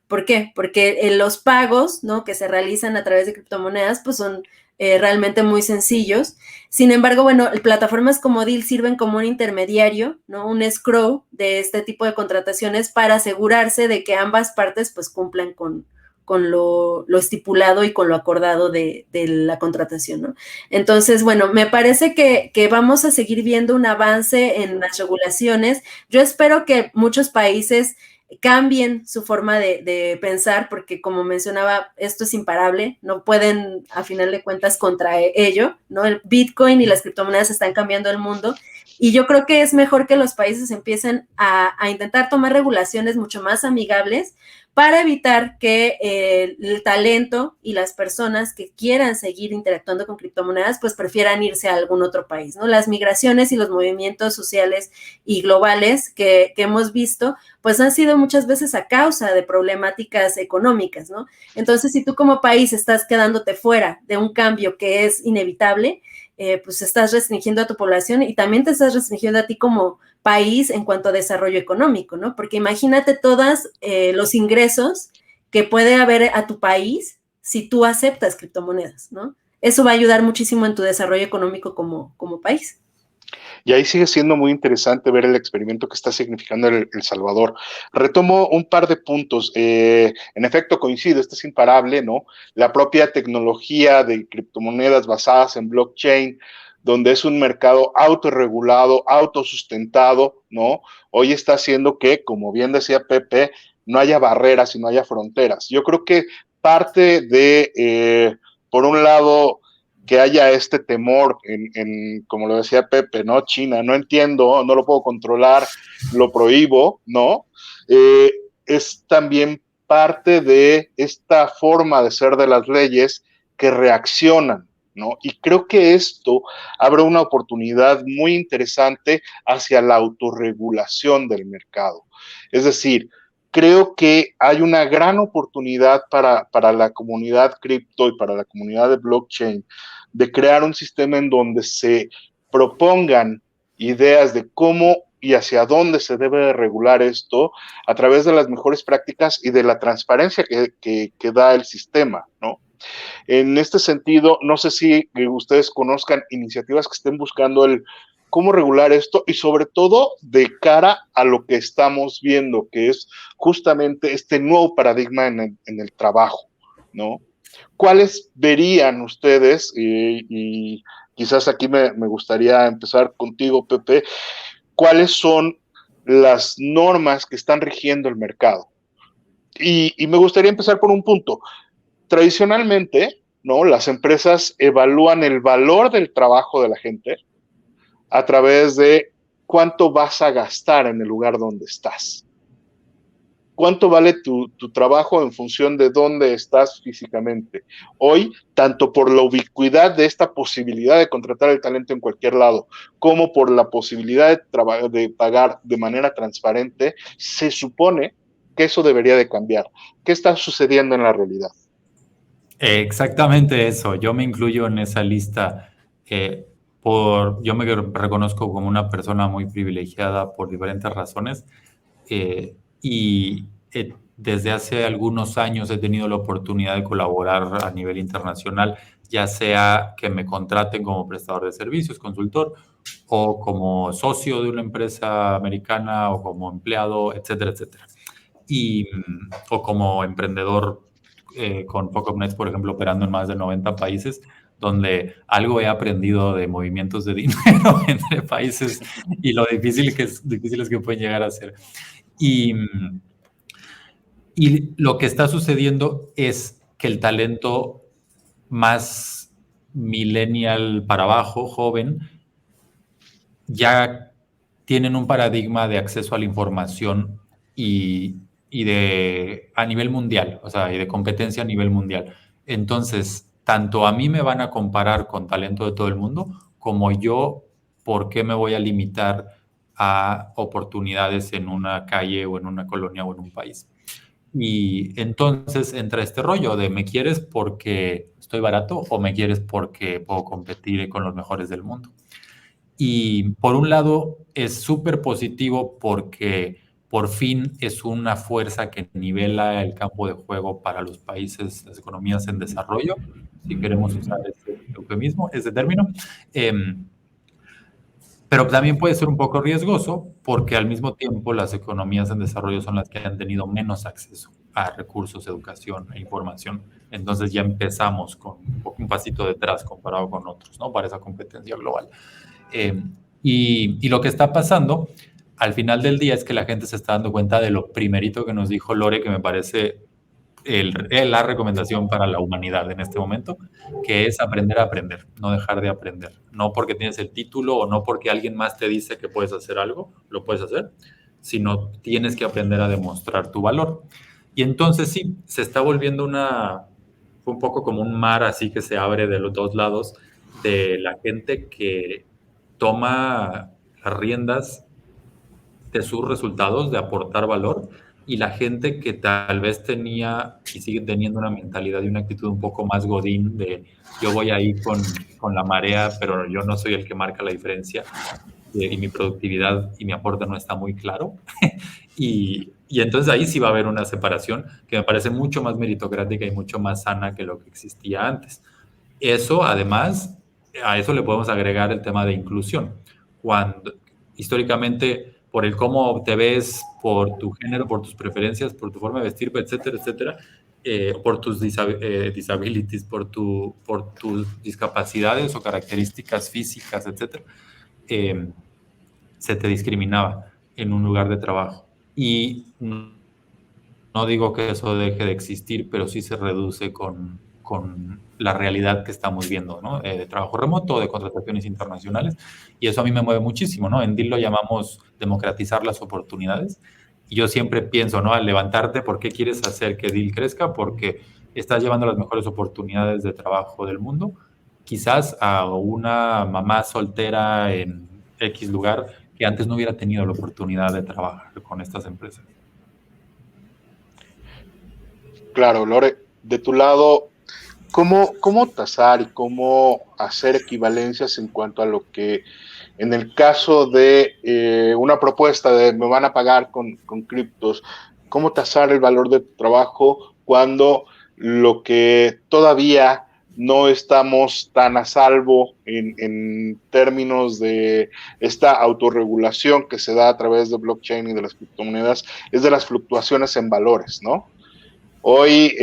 ¿Por qué? Porque los pagos, ¿no? Que se realizan a través de criptomonedas, pues son realmente muy sencillos. Sin embargo, bueno, plataformas como DIL sirven como un intermediario, ¿no? Un escrow de este tipo de contrataciones para asegurarse de que ambas partes pues cumplan con lo estipulado y con lo acordado de la contratación, ¿no? Entonces, bueno, me parece que vamos a seguir viendo un avance en las regulaciones. Yo espero que muchos países cambien su forma de pensar, porque como mencionaba, esto es imparable, no pueden a final de cuentas contra ello, ¿no? El Bitcoin y las criptomonedas están cambiando el mundo, y yo creo que es mejor que los países empiecen a intentar tomar regulaciones mucho más amigables para evitar que el talento y las personas que quieran seguir interactuando con criptomonedas, pues prefieran irse a algún otro país, ¿no? Las migraciones y los movimientos sociales y globales que hemos visto, pues han sido muchas veces a causa de problemáticas económicas, ¿no? Entonces, si tú como país estás quedándote fuera de un cambio que es inevitable, pues estás restringiendo a tu población y también te estás restringiendo a ti como país en cuanto a desarrollo económico, ¿no? Porque imagínate todos los ingresos que puede haber a tu país si tú aceptas criptomonedas, ¿no? Eso va a ayudar muchísimo en tu desarrollo económico como país. Y ahí sigue siendo muy interesante ver el experimento que está significando El Salvador. Retomo un par de puntos. En efecto, coincido, esto es imparable, ¿no? La propia tecnología de criptomonedas basadas en blockchain, donde es un mercado autorregulado, autosustentado, ¿no? Hoy está haciendo que, como bien decía Pepe, no haya barreras y no haya fronteras. Yo creo que parte de, por un lado, que haya este temor como lo decía Pepe, ¿no? China, no entiendo, no lo puedo controlar, lo prohíbo, ¿no? Es también parte de esta forma de ser de las leyes que reaccionan, ¿no? Y creo que esto abre una oportunidad muy interesante hacia la autorregulación del mercado. Es decir, creo que hay una gran oportunidad para la comunidad cripto y para la comunidad de blockchain de crear un sistema en donde se propongan ideas de cómo y hacia dónde se debe de regular esto a través de las mejores prácticas y de la transparencia que da el sistema, ¿no? En este sentido, no sé si ustedes conozcan iniciativas que estén buscando el cómo regular esto y sobre todo de cara a lo que estamos viendo, que es justamente este nuevo paradigma en el trabajo, ¿no? ¿Cuáles verían ustedes? Y quizás aquí me gustaría empezar contigo, Pepe. ¿Cuáles son las normas que están rigiendo el mercado? Y me gustaría empezar por un punto. Tradicionalmente, ¿no? Las empresas evalúan el valor del trabajo de la gente a través de cuánto vas a gastar en el lugar donde estás. ¿Cuánto vale tu trabajo en función de dónde estás físicamente? Hoy, tanto por la ubicuidad de esta posibilidad de contratar el talento en cualquier lado, como por la posibilidad de pagar de manera transparente, se supone que eso debería de cambiar. ¿Qué está sucediendo en la realidad? Exactamente eso. Yo me incluyo en esa lista. Yo me reconozco como una persona muy privilegiada por diferentes razones. Y desde hace algunos años he tenido la oportunidad de colaborar a nivel internacional, ya sea que me contraten como prestador de servicios, consultor, o como socio de una empresa americana, o como empleado, etcétera, etcétera. O como emprendedor con Pocomnex, por ejemplo, operando en más de 90 países, donde algo he aprendido de movimientos de dinero entre países y lo difíciles que pueden llegar a ser. Y lo que está sucediendo es que el talento más millennial para abajo, joven, ya tienen un paradigma de acceso a la información y a nivel mundial, o sea, y de competencia a nivel mundial. Entonces, tanto a mí me van a comparar con talento de todo el mundo, como yo, ¿por qué me voy a limitar a oportunidades en una calle o en una colonia o en un país? Y entonces entra este rollo de ¿me quieres porque estoy barato o me quieres porque puedo competir con los mejores del mundo? Y por un lado es súper positivo porque por fin es una fuerza que nivela el campo de juego para los países, las economías en desarrollo, si queremos usar ese eufemismo, ese término. Pero también puede ser un poco riesgoso porque al mismo tiempo las economías en desarrollo son las que han tenido menos acceso a recursos, educación e información. Entonces ya empezamos con un pasito detrás comparado con otros, ¿no? Para esa competencia global. Y lo que está pasando al final del día es que la gente se está dando cuenta de lo primerito que nos dijo Lore, que me parece la recomendación para la humanidad en este momento, que es aprender a aprender, no dejar de aprender. No porque tienes el título o no porque alguien más te dice que puedes hacer algo, lo puedes hacer, sino tienes que aprender a demostrar tu valor. Y entonces sí, se está volviendo un poco como un mar así que se abre de los dos lados, de la gente que toma las riendas de sus resultados, de aportar valor, y la gente que tal vez tenía y sigue teniendo una mentalidad y una actitud un poco más godín de yo voy ahí con la marea, pero yo no soy el que marca la diferencia, y mi productividad y mi aporte no está muy claro. Y entonces ahí sí va a haber una separación que me parece mucho más meritocrática y mucho más sana que lo que existía antes. Eso, además, a eso le podemos agregar el tema de inclusión. Cuando históricamente, por el cómo te ves, por tu género, por tus preferencias, por tu forma de vestir, etcétera, etcétera, por tus disabilities, por tus discapacidades o características físicas, etcétera, eh, se te discriminaba en un lugar de trabajo. Y no digo que eso deje de existir, pero sí se reduce con la realidad que estamos viendo, ¿no? De trabajo remoto, de contrataciones internacionales, y eso a mí me mueve muchísimo, ¿no? En DIL lo llamamos democratizar las oportunidades, y yo siempre pienso, ¿no? Al levantarte, ¿por qué quieres hacer que DIL crezca? Porque estás llevando las mejores oportunidades de trabajo del mundo, quizás a una mamá soltera en X lugar que antes no hubiera tenido la oportunidad de trabajar con estas empresas. Claro, Lore, de tu lado, ¿cómo tasar y cómo hacer equivalencias en cuanto a lo que en el caso de una propuesta de me van a pagar con criptos, cómo tasar el valor de tu trabajo cuando lo que todavía no estamos tan a salvo en términos de esta autorregulación que se da a través de blockchain y de las criptomonedas, es de las fluctuaciones en valores, ¿no? Hoy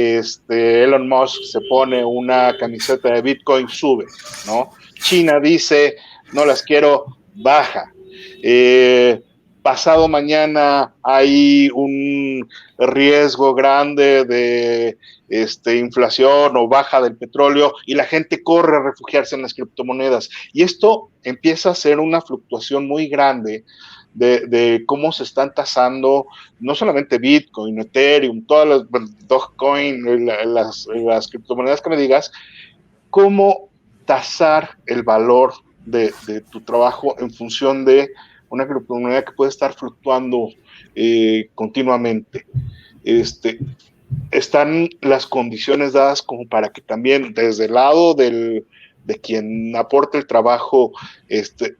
Elon Musk se pone una camiseta de Bitcoin, sube, ¿no? China dice, no las quiero, baja. Pasado mañana hay un riesgo grande de inflación o baja del petróleo y la gente corre a refugiarse en las criptomonedas. Y esto empieza a ser una fluctuación muy grande de cómo se están tasando no solamente Bitcoin, Ethereum, todas las Dogecoin, las criptomonedas que me digas, cómo tasar el valor de tu trabajo en función de una criptomoneda que puede estar fluctuando continuamente. Están las condiciones dadas como para que también desde el lado de quien aporta el trabajo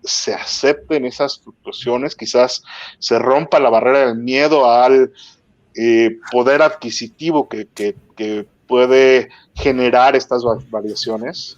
se acepten esas fluctuaciones, quizás se rompa la barrera del miedo al poder adquisitivo que puede generar estas variaciones.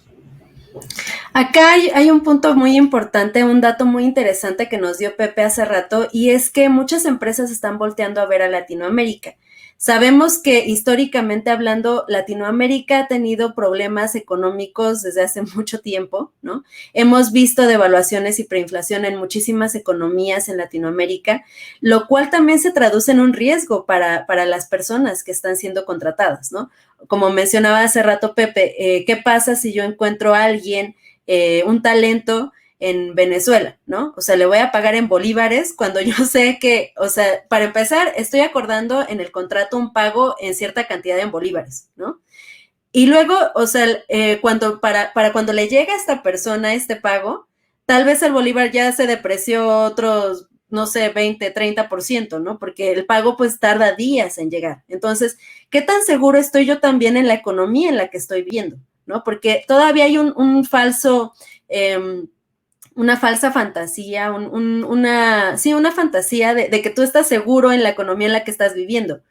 Acá hay un punto muy importante, un dato muy interesante que nos dio Pepe hace rato, y es que muchas empresas están volteando a ver a Latinoamérica. Sabemos que históricamente hablando, Latinoamérica ha tenido problemas económicos desde hace mucho tiempo, ¿no? Hemos visto devaluaciones y preinflación en muchísimas economías en Latinoamérica, lo cual también se traduce en un riesgo para las personas que están siendo contratadas, ¿no? Como mencionaba hace rato Pepe, ¿qué pasa si yo encuentro a alguien, un talento en Venezuela, ¿no? O sea, le voy a pagar en bolívares cuando yo sé que, o sea, para empezar, estoy acordando en el contrato un pago en cierta cantidad en bolívares, ¿no? Y luego, o sea, para cuando le llega a esta persona este pago, tal vez el bolívar ya se depreció otros, no sé, 20, 30%, ¿no? Porque el pago pues tarda días en llegar. Entonces, ¿qué tan seguro estoy yo también en la economía en la que estoy viviendo, ¿no? Porque todavía hay un falso... una falsa fantasía, una fantasía de que tú estás seguro en la economía en la que estás viviendo.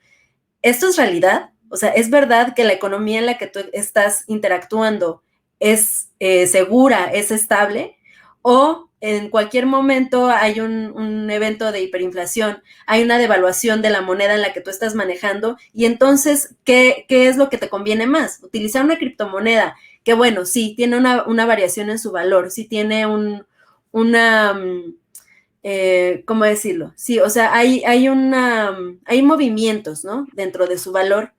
¿Esto es realidad? O sea, ¿es verdad que la economía en la que tú estás interactuando es segura, es estable? ¿O en cualquier momento hay un evento de hiperinflación, hay una devaluación de la moneda en la que tú estás manejando? Y entonces, ¿qué es lo que te conviene más? Utilizar una criptomoneda que, bueno, sí, tiene una variación en su valor, sí tiene ¿cómo decirlo? Sí, o sea, hay movimientos, ¿no? Dentro de su valor.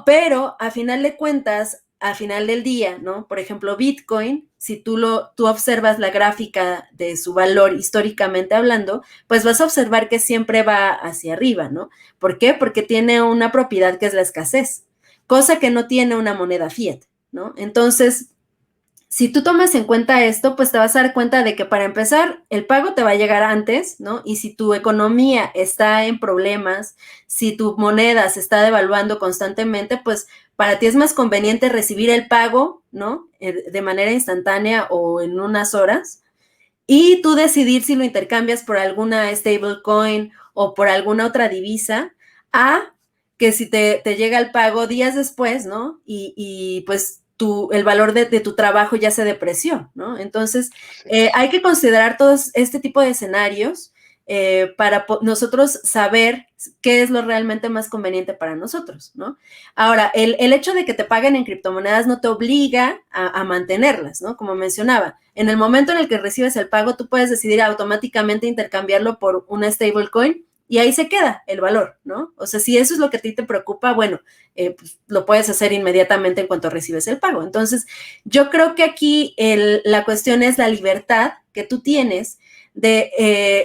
Pero a final de cuentas, a final del día, ¿no? Por ejemplo, Bitcoin, si tú observas la gráfica de su valor históricamente hablando, pues vas a observar que siempre va hacia arriba, ¿no? ¿Por qué? Porque tiene una propiedad que es la escasez, cosa que no tiene una moneda fiat, ¿no? Entonces, si tú tomas en cuenta esto, pues te vas a dar cuenta de que para empezar, el pago te va a llegar antes, ¿no? Y si tu economía está en problemas, si tu moneda se está devaluando constantemente, pues para ti es más conveniente recibir el pago, ¿no? De manera instantánea o en unas horas, y tú decidir si lo intercambias por alguna stablecoin o por alguna otra divisa, a que si te llega el pago días después, ¿no? Y pues el valor de tu trabajo ya se depreció, ¿no? Entonces, hay que considerar todos este tipo de escenarios para nosotros saber qué es lo realmente más conveniente para nosotros, ¿no? Ahora, el hecho de que te paguen en criptomonedas no te obliga a mantenerlas, ¿no? Como mencionaba, en el momento en el que recibes el pago, tú puedes decidir automáticamente intercambiarlo por una stablecoin y ahí se queda el valor, ¿no? O sea, si eso es lo que a ti te preocupa, bueno, pues lo puedes hacer inmediatamente en cuanto recibes el pago. Entonces, yo creo que aquí la cuestión es la libertad que tú tienes de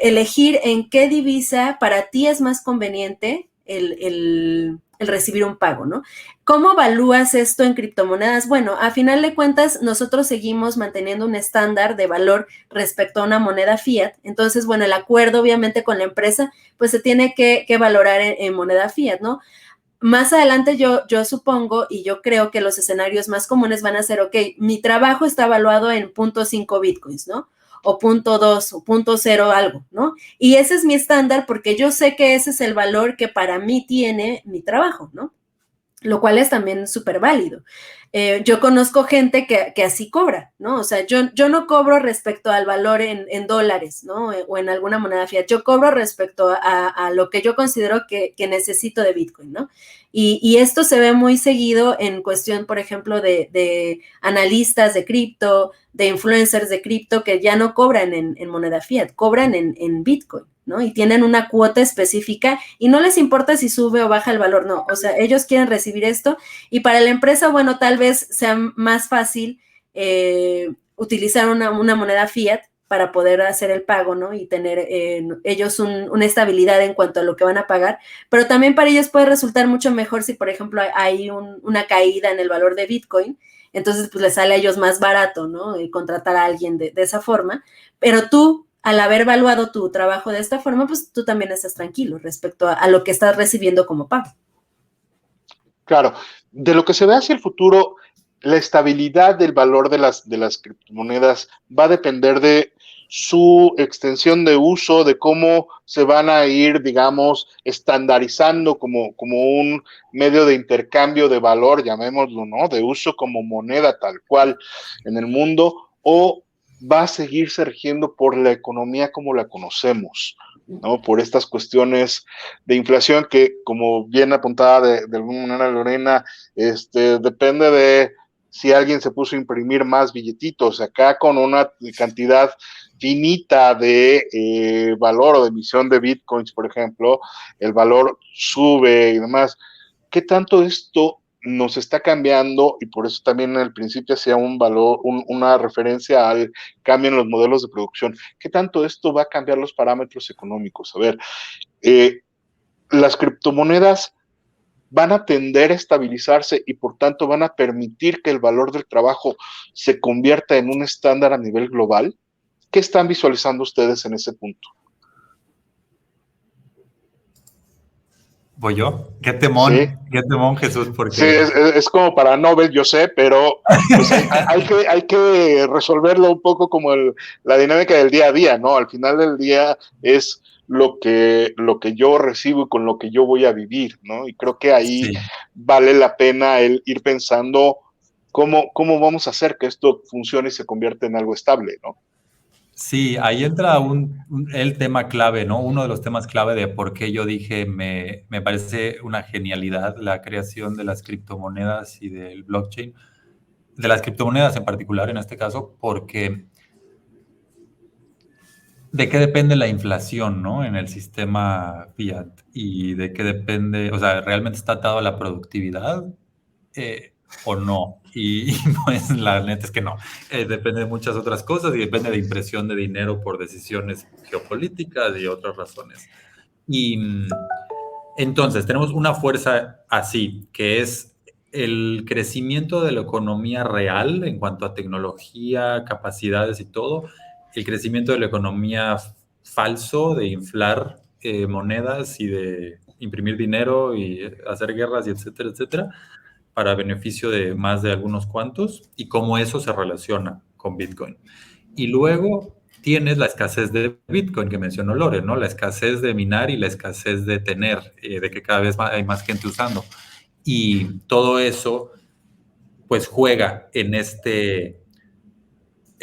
elegir en qué divisa para ti es más conveniente el recibir un pago, ¿no? ¿Cómo evalúas esto en criptomonedas? Bueno, a final de cuentas, nosotros seguimos manteniendo un estándar de valor respecto a una moneda fiat. Entonces, bueno, el acuerdo obviamente con la empresa, pues se tiene que valorar en moneda fiat, ¿no? Más adelante yo supongo y yo creo que los escenarios más comunes van a ser, ok, mi trabajo está evaluado en 0.5 bitcoins, ¿no? O 0.2 o 0.0 algo, ¿no? Y ese es mi estándar porque yo sé que ese es el valor que para mí tiene mi trabajo, ¿no? Lo cual es también súper válido. Yo conozco gente que así cobra, ¿no? O sea, yo no cobro respecto al valor en dólares, ¿no? O en alguna moneda fiat. Yo cobro respecto a lo que yo considero que necesito de Bitcoin, ¿no? Y esto se ve muy seguido en cuestión, por ejemplo, de analistas de cripto, de influencers de cripto que ya no cobran en moneda fiat, cobran en Bitcoin, ¿no? Y tienen una cuota específica y no les importa si sube o baja el valor, no. O sea, ellos quieren recibir esto y para la empresa, bueno, tal vez sea más fácil utilizar una moneda fiat para poder hacer el pago, ¿no? Y tener ellos una estabilidad en cuanto a lo que van a pagar, pero también para ellos puede resultar mucho mejor si, por ejemplo, hay una caída en el valor de Bitcoin, entonces pues les sale a ellos más barato, ¿no? Contratar a alguien de esa forma, pero tú, al haber evaluado tu trabajo de esta forma, pues tú también estás tranquilo respecto a lo que estás recibiendo como pago. Claro, de lo que se ve hacia el futuro, la estabilidad del valor de las criptomonedas va a depender de su extensión de uso, de cómo se van a ir, digamos, estandarizando como un medio de intercambio de valor, llamémoslo, ¿no? De uso como moneda tal cual en el mundo, o va a seguirse rigiendo por la economía como la conocemos, ¿no? Por estas cuestiones de inflación que, como bien apuntaba de alguna manera Lorena, depende de si alguien se puso a imprimir más billetitos. Acá con una cantidad finita de valor o de emisión de bitcoins, por ejemplo, el valor sube y demás. ¿Qué tanto esto nos está cambiando? Y por eso también en el principio hacía un valor, una referencia al cambio en los modelos de producción. ¿Qué tanto esto va a cambiar los parámetros económicos? A ver, las criptomonedas van a tender a estabilizarse y por tanto van a permitir que el valor del trabajo se convierta en un estándar a nivel global. ¿Qué están visualizando ustedes en ese punto? ¿Voy yo? Sí, Qué temón, Jesús, sí, porque es como para Nobel, yo sé, pero pues hay que resolverlo un poco como la dinámica del día a día, ¿no? Al final del día es lo que yo recibo y con lo que yo voy a vivir, ¿no? Y creo que ahí sí, vale la pena el ir pensando cómo vamos a hacer que esto funcione y se convierta en algo estable, ¿no? sí, ahí entra el tema clave, ¿no? Uno de los temas clave de por qué yo dije me parece una genialidad la creación de las criptomonedas y del blockchain, de las criptomonedas en particular en este caso, porque de qué depende la inflación, ¿no? En el sistema fiat y de qué depende, o sea, ¿realmente está atado a la productividad o no? Y pues la neta es que no. Depende de muchas otras cosas y depende de impresión de dinero por decisiones geopolíticas y otras razones. Y entonces tenemos una fuerza así, que es el crecimiento de la economía real en cuanto a tecnología, capacidades y todo, el crecimiento de la economía falso de inflar monedas y de imprimir dinero y hacer guerras y etcétera, etcétera, para beneficio de más de algunos cuantos y cómo eso se relaciona con Bitcoin. Y luego tienes la escasez de Bitcoin que mencionó Lore, ¿no? La escasez de minar y la escasez de tener, de que cada vez hay más gente usando. Y todo eso, pues juega en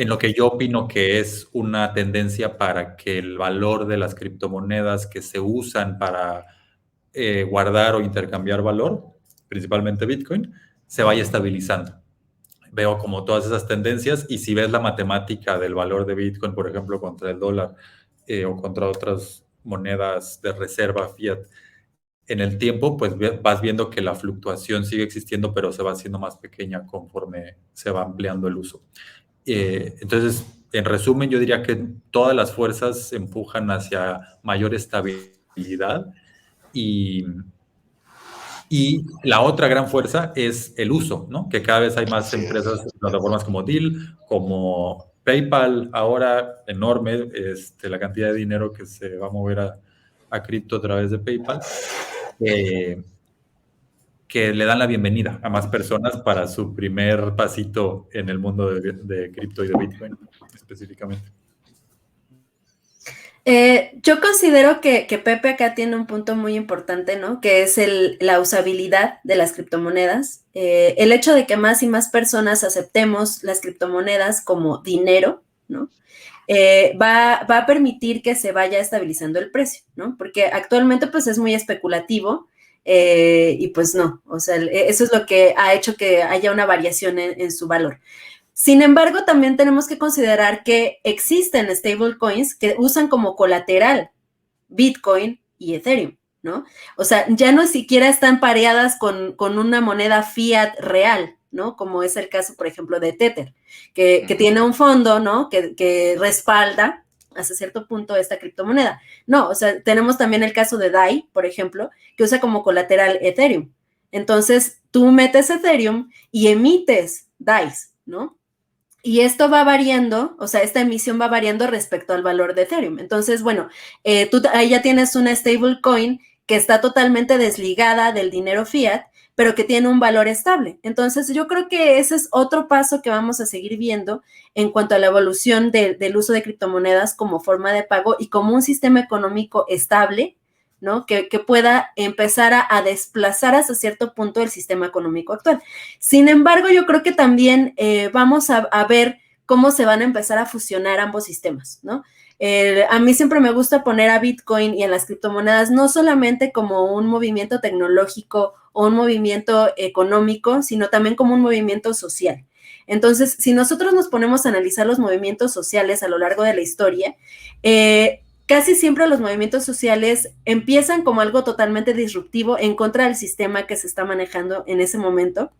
lo que yo opino que es una tendencia para que el valor de las criptomonedas que se usan para guardar o intercambiar valor, principalmente Bitcoin, se vaya estabilizando. Veo como todas esas tendencias y si ves la matemática del valor de Bitcoin, por ejemplo, contra el dólar o contra otras monedas de reserva fiat en el tiempo, pues vas viendo que la fluctuación sigue existiendo, pero se va haciendo más pequeña conforme se va ampliando el uso. Entonces, en resumen, yo diría que todas las fuerzas empujan hacia mayor estabilidad y la otra gran fuerza es el uso, ¿no? Que cada vez hay más empresas, plataformas como Deal, como PayPal, ahora enorme, la cantidad de dinero que se va a mover a cripto a través de PayPal, que le dan la bienvenida a más personas para su primer pasito en el mundo de cripto y de Bitcoin específicamente. Yo considero que Pepe acá tiene un punto muy importante, ¿no? Que es la usabilidad de las criptomonedas. El hecho de que más y más personas aceptemos las criptomonedas como dinero, ¿no? Va a permitir que se vaya estabilizando el precio, ¿no? Porque actualmente pues es muy especulativo y pues no, o sea, eso es lo que ha hecho que haya una variación en su valor. Sin embargo, también tenemos que considerar que existen stablecoins que usan como colateral Bitcoin y Ethereum, ¿no? O sea, ya no siquiera están pareadas con una moneda fiat real, ¿no? Como es el caso, por ejemplo, de Tether, que tiene un fondo, ¿no? Que respalda hasta cierto punto esta criptomoneda. No, o sea, tenemos también el caso de DAI, por ejemplo, que usa como colateral Ethereum. Entonces, tú metes Ethereum y emites DAIs, ¿no? Y esto va variando, o sea, esta emisión va variando respecto al valor de Ethereum. Entonces, bueno, tú ahí ya tienes una stablecoin que está totalmente desligada del dinero fiat, pero que tiene un valor estable. Entonces, yo creo que ese es otro paso que vamos a seguir viendo en cuanto a la evolución del uso de criptomonedas como forma de pago y como un sistema económico estable, ¿no? Que pueda empezar a desplazar hasta cierto punto el sistema económico actual. Sin embargo, yo creo que también vamos a ver cómo se van a empezar a fusionar ambos sistemas, ¿no? A mí siempre me gusta poner a Bitcoin y a las criptomonedas no solamente como un movimiento tecnológico o un movimiento económico, sino también como un movimiento social. Entonces, si nosotros nos ponemos a analizar los movimientos sociales a lo largo de la historia, casi siempre los movimientos sociales empiezan como algo totalmente disruptivo en contra del sistema que se está manejando en ese momento,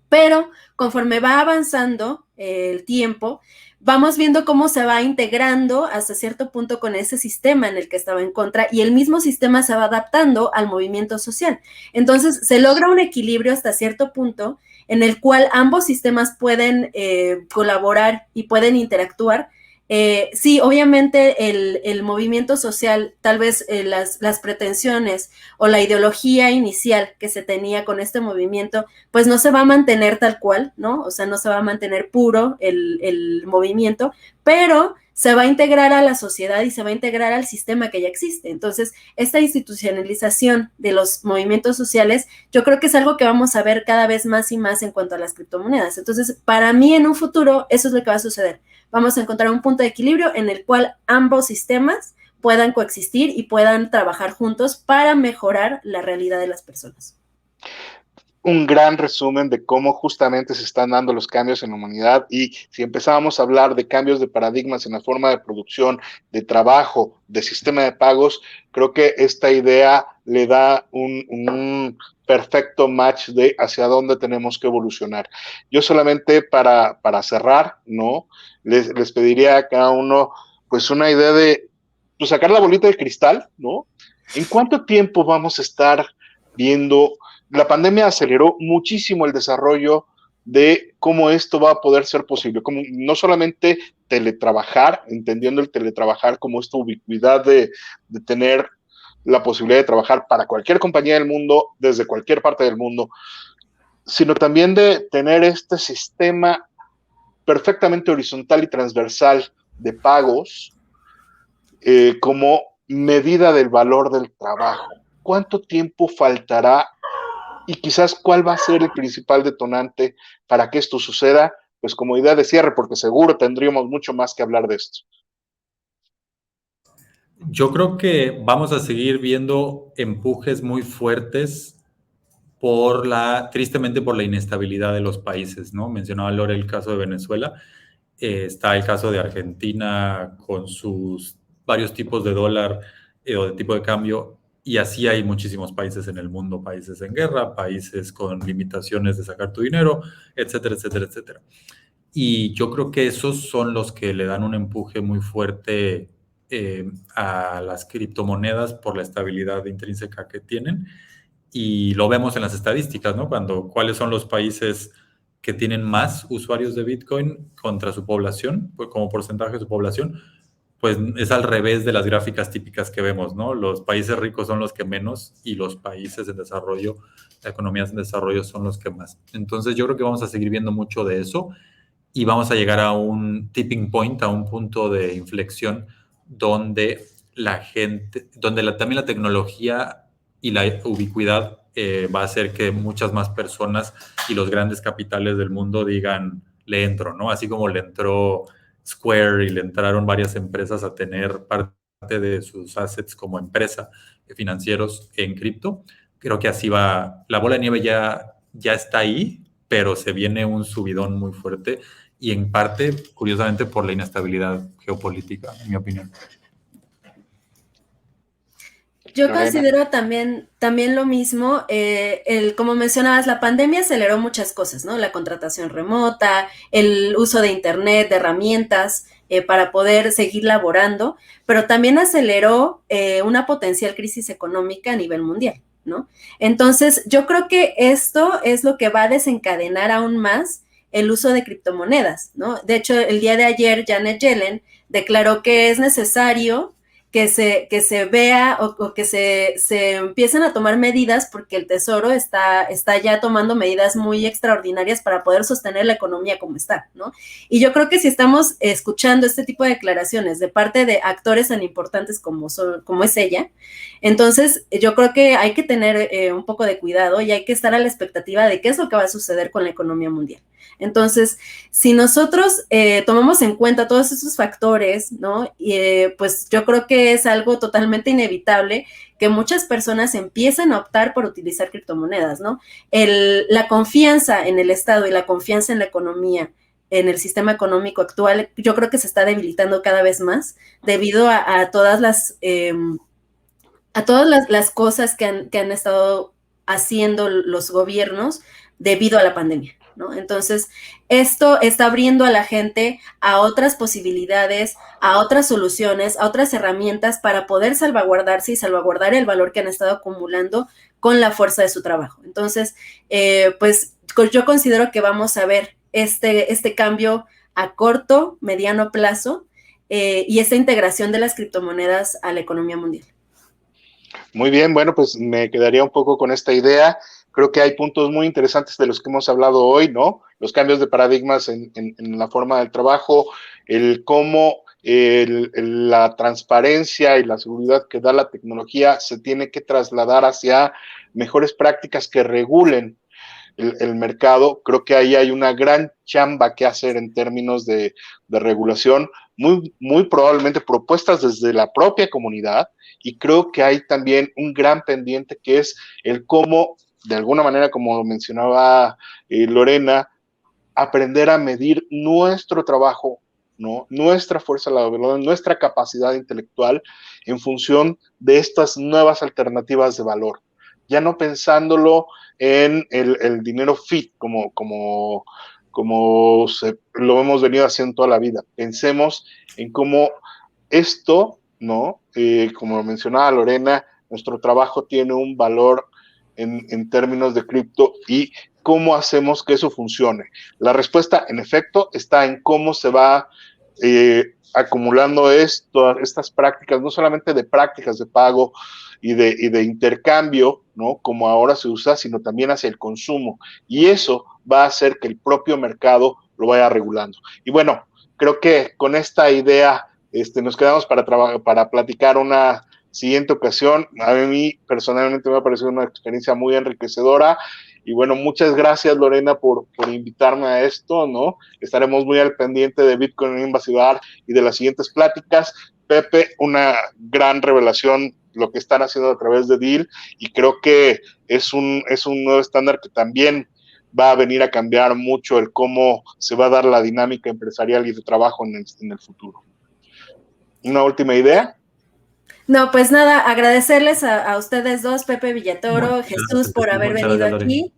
pero conforme va avanzando el tiempo, vamos viendo cómo se va integrando hasta cierto punto con ese sistema en el que estaba en contra y el mismo sistema se va adaptando al movimiento social. Entonces, se logra un equilibrio hasta cierto punto en el cual ambos sistemas pueden colaborar y pueden interactuar. Sí, obviamente el movimiento social, tal vez las pretensiones o la ideología inicial que se tenía con este movimiento, pues no se va a mantener tal cual, ¿no? O sea, no se va a mantener puro el movimiento, pero se va a integrar a la sociedad y se va a integrar al sistema que ya existe. Entonces, esta institucionalización de los movimientos sociales, yo creo que es algo que vamos a ver cada vez más y más en cuanto a las criptomonedas. Entonces, para mí en un futuro, eso es lo que va a suceder. Vamos a encontrar un punto de equilibrio en el cual ambos sistemas puedan coexistir y puedan trabajar juntos para mejorar la realidad de las personas. un gran resumen de cómo justamente se están dando los cambios en la humanidad, y si empezábamos a hablar de cambios de paradigmas en la forma de producción, de trabajo, de sistema de pagos, creo que esta idea le da un perfecto match de hacia dónde tenemos que evolucionar. Yo solamente para cerrar, ¿no? Les pediría a cada uno pues una idea de pues, sacar la bolita de cristal, ¿no? ¿En cuánto tiempo vamos a estar viendo? La pandemia aceleró muchísimo el desarrollo de cómo esto va a poder ser posible, como no solamente teletrabajar, entendiendo el teletrabajar como esta ubicuidad de tener la posibilidad de trabajar para cualquier compañía del mundo, desde cualquier parte del mundo, sino también de tener este sistema perfectamente horizontal y transversal de pagos como medida del valor del trabajo. ¿Cuánto tiempo faltará y quizás cuál va a ser el principal detonante para que esto suceda? Pues como idea de cierre, porque seguro tendríamos mucho más que hablar de esto. Yo creo que vamos a seguir viendo empujes muy fuertes tristemente por la inestabilidad de los países, ¿no? Mencionaba Lore el caso de Venezuela, está el caso de Argentina con sus varios tipos de dólar o de tipo de cambio, y así hay muchísimos países en el mundo, países en guerra, países con limitaciones de sacar tu dinero, etcétera, etcétera, etcétera. Y yo creo que esos son los que le dan un empuje muy fuerte a las criptomonedas por la estabilidad intrínseca que tienen. Y lo vemos en las estadísticas, ¿no? ¿Cuáles son los países que tienen más usuarios de Bitcoin contra su población, pues como porcentaje de su población? Pues es al revés de las gráficas típicas que vemos, ¿no? Los países ricos son los que menos y los países en desarrollo, economías en desarrollo son los que más. Entonces yo creo que vamos a seguir viendo mucho de eso y vamos a llegar a un tipping point, a un punto de inflexión donde también la tecnología y la ubicuidad va a hacer que muchas más personas y los grandes capitales del mundo digan, le entro, ¿no? Así como le entró Square y le entraron varias empresas a tener parte de sus assets como empresa financieros en cripto. Creo que así va, la bola de nieve ya está ahí, pero se viene un subidón muy fuerte y en parte, curiosamente, por la inestabilidad geopolítica, en mi opinión. Yo considero también lo mismo, como mencionabas, la pandemia aceleró muchas cosas, ¿no? La contratación remota, el uso de internet, de herramientas para poder seguir laborando, pero también aceleró una potencial crisis económica a nivel mundial, ¿no? Entonces, yo creo que esto es lo que va a desencadenar aún más el uso de criptomonedas, ¿no? De hecho, el día de ayer, Janet Yellen declaró que es necesario que se vea o que se empiecen a tomar medidas porque el Tesoro está ya tomando medidas muy extraordinarias para poder sostener la economía como está, ¿no? Y yo creo que si estamos escuchando este tipo de declaraciones de parte de actores tan importantes como es ella, entonces yo creo que hay que tener un poco de cuidado y hay que estar a la expectativa de qué es lo que va a suceder con la economía mundial. Entonces, si nosotros tomamos en cuenta todos esos factores, ¿no? Pues yo creo que es algo totalmente inevitable que muchas personas empiecen a optar por utilizar criptomonedas, ¿no? La confianza en el Estado y la confianza en la economía, en el sistema económico actual, yo creo que se está debilitando cada vez más debido a todas las cosas que han estado haciendo los gobiernos debido a la pandemia, ¿no? Entonces, esto está abriendo a la gente a otras posibilidades, a otras soluciones, a otras herramientas para poder salvaguardarse y salvaguardar el valor que han estado acumulando con la fuerza de su trabajo. Entonces, pues yo considero que vamos a ver este cambio a corto, mediano plazo y esta integración de las criptomonedas a la economía mundial. Muy bien, bueno, pues me quedaría un poco con esta idea. Creo que hay puntos muy interesantes de los que hemos hablado hoy, ¿no? Los cambios de paradigmas en la forma del trabajo, el cómo la transparencia y la seguridad que da la tecnología se tiene que trasladar hacia mejores prácticas que regulen el mercado. Creo que ahí hay una gran chamba que hacer en términos de regulación, muy probablemente propuestas desde la propia comunidad, y creo que hay también un gran pendiente que es el cómo de alguna manera, como mencionaba Lorena, aprender a medir nuestro trabajo, ¿no? Nuestra fuerza laboral, nuestra capacidad intelectual en función de estas nuevas alternativas de valor. Ya no pensándolo en el dinero fit, como lo hemos venido haciendo toda la vida. Pensemos en cómo esto, ¿no? Como mencionaba Lorena, nuestro trabajo tiene un valor en términos de cripto y cómo hacemos que eso funcione. La respuesta, en efecto, está en cómo se va acumulando estas prácticas, no solamente de prácticas de pago y de intercambio, ¿no? Como ahora se usa, sino también hacia el consumo. Y eso va a hacer que el propio mercado lo vaya regulando. Y bueno, creo que con esta idea nos quedamos para platicar una siguiente ocasión. A mí personalmente me ha parecido una experiencia muy enriquecedora. Y bueno, muchas gracias, Lorena, por invitarme a esto, ¿no? Estaremos muy al pendiente de Bitcoin Invasivar y de las siguientes pláticas. Pepe, una gran revelación lo que están haciendo a través de Deel, y creo que es un nuevo estándar que también va a venir a cambiar mucho el cómo se va a dar la dinámica empresarial y de trabajo en el futuro. ¿Una última idea? No, pues nada, agradecerles a ustedes dos, Pepe Villatoro, Bueno, Jesús, gracias, por haber muchas venido gracias, aquí.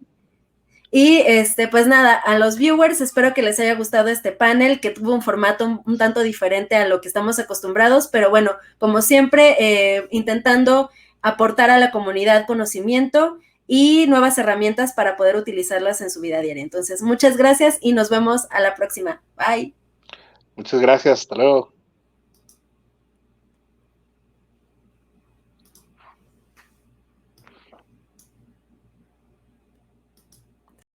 Y pues nada, a los viewers, espero que les haya gustado este panel, que tuvo un formato un tanto diferente a lo que estamos acostumbrados, pero bueno, como siempre, intentando aportar a la comunidad conocimiento y nuevas herramientas para poder utilizarlas en su vida diaria. Entonces, muchas gracias y nos vemos a la próxima. Bye. Muchas gracias, hasta luego.